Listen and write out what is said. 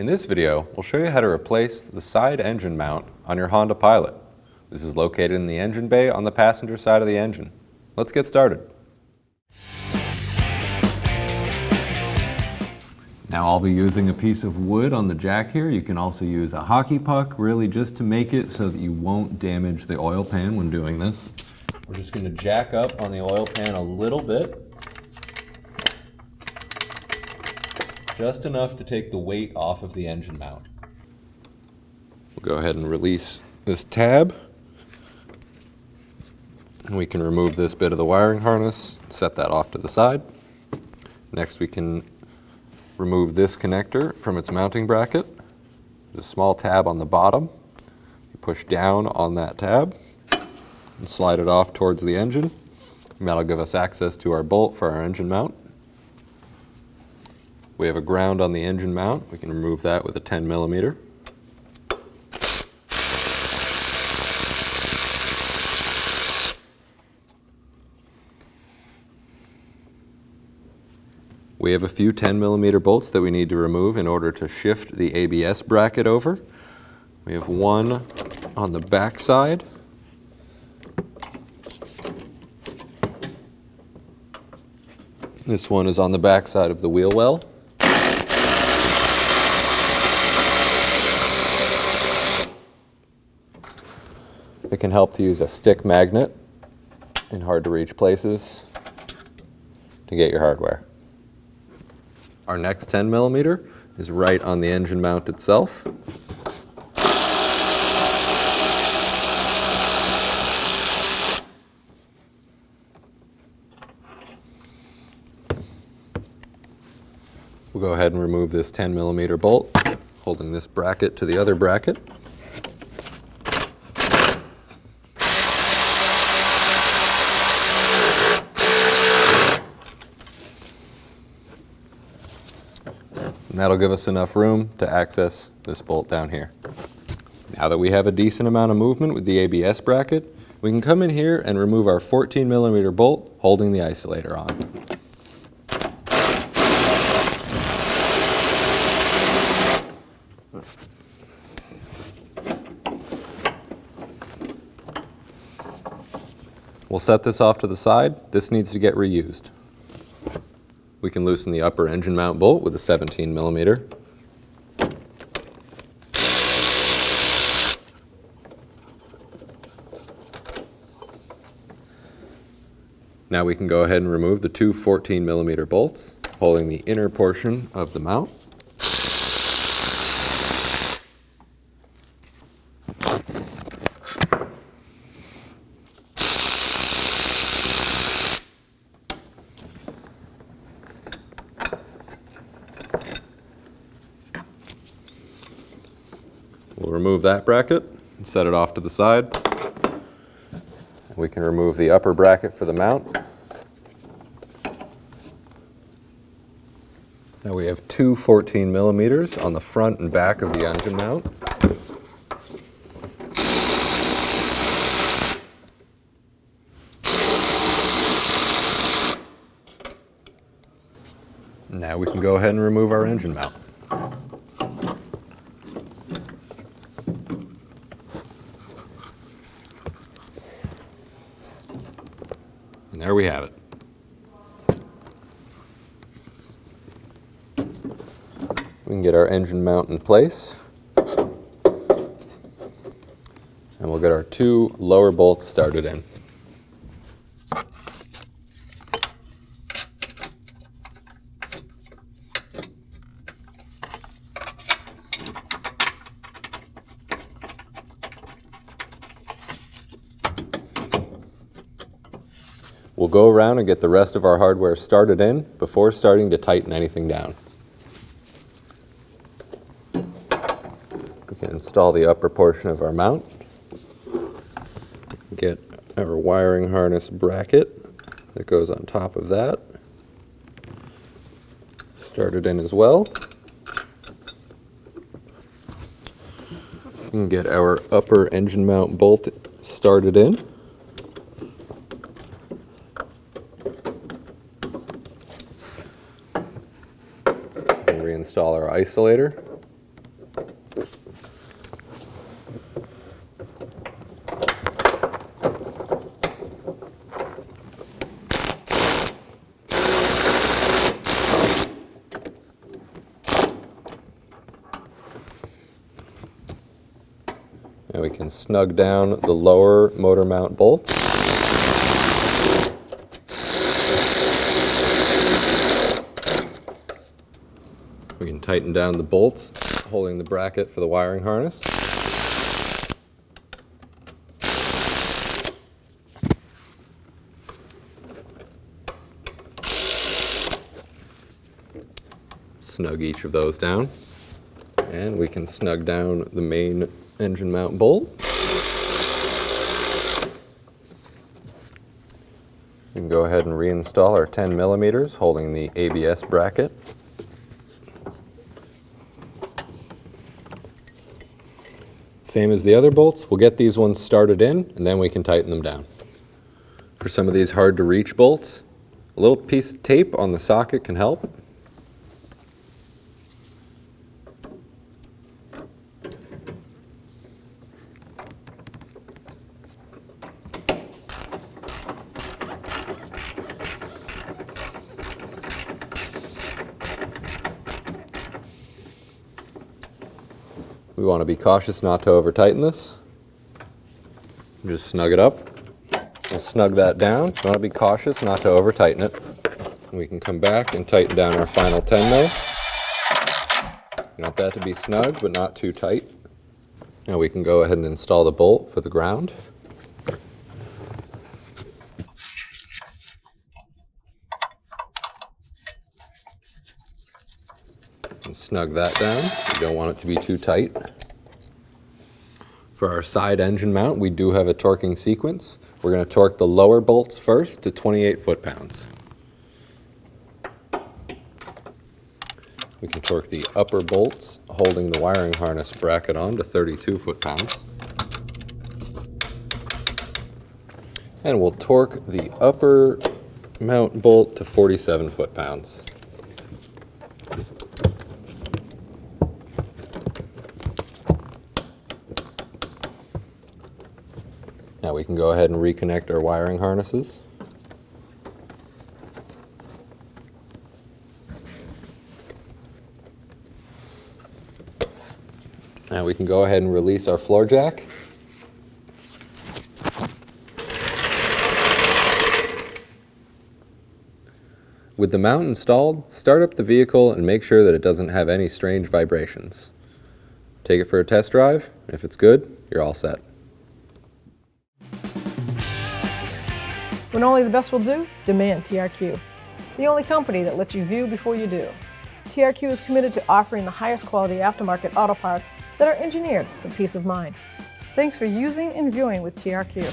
In this video, we'll show you how to replace the side engine mount on your Honda Pilot. This is located in the engine bay on the passenger side of the engine. Let's get started. Now I'll be using a piece of wood on the jack here. You can also use a hockey puck, really just to make it so that you won't damage the oil pan when doing this. We're just going to jack up on the oil pan a little bit. Just enough to take the weight off of the engine mount. We'll go ahead and release this tab. And we can remove this bit of the wiring harness, set that off to the side. Next we can remove this connector from its mounting bracket. There's a small tab on the bottom. You push down on that tab and slide it off towards the engine. And that'll give us access to our bolt for our engine mount. We have a ground on the engine mount. We can remove that with a 10mm. We have a few 10mm bolts that we need to remove in order to shift the ABS bracket over. We have one on the back side. This one is on the back side of the wheel well. It can help to use a stick magnet in hard to reach places to get your hardware. Our next 10mm is right on the engine mount itself. We'll go ahead and remove this 10mm bolt, holding this bracket to the other bracket. And that'll give us enough room to access this bolt down here. Now that we have a decent amount of movement with the ABS bracket, we can come in here and remove our 14mm bolt holding the isolator on. We'll set this off to the side. This needs to get reused. We can loosen the upper engine mount bolt with a 17mm. Now we can go ahead and remove the two 14mm bolts holding the inner portion of the mount. We'll remove that bracket and set it off to the side. We can remove the upper bracket for the mount. Now we have two 14mm on the front and back of the engine mount. Now we can go ahead and remove our engine mount. And there we have it. We can get our engine mount in place. And we'll get our two lower bolts started in. We'll go around and get the rest of our hardware started in before starting to tighten anything down. We can install the upper portion of our mount. Get our wiring harness bracket that goes on top of that started in as well. We can get our upper engine mount bolt started in. Reinstall our isolator. Now we can snug down the lower motor mount bolts. We can tighten down the bolts holding the bracket for the wiring harness. Snug each of those down. And we can snug down the main engine mount bolt. We can go ahead and reinstall our 10 millimeters holding the ABS bracket. Same as the other bolts, we'll get these ones started in and then we can tighten them down. For some of these hard to reach bolts, a little piece of tape on the socket can help. We want to be cautious not to over tighten this. Just snug it up. We'll snug that down. We want to be cautious not to over tighten it. We can come back and tighten down our final 10 mil. You want that to be snug but not too tight. Now we can go ahead and install the bolt for the ground. And snug that down. You don't want it to be too tight. For our side engine mount, we do have a torquing sequence. We're going to torque the lower bolts first to 28 foot-pounds. We can torque the upper bolts holding the wiring harness bracket on to 32 foot-pounds. And we'll torque the upper mount bolt to 47 foot-pounds. Now we can go ahead and reconnect our wiring harnesses. Now we can go ahead and release our floor jack. With the mount installed, start up the vehicle and make sure that it doesn't have any strange vibrations. Take it for a test drive. If it's good, you're all set. When only the best will do, demand TRQ. The only company that lets you view before you do. TRQ is committed to offering the highest quality aftermarket auto parts that are engineered for peace of mind. Thanks for using and viewing with TRQ.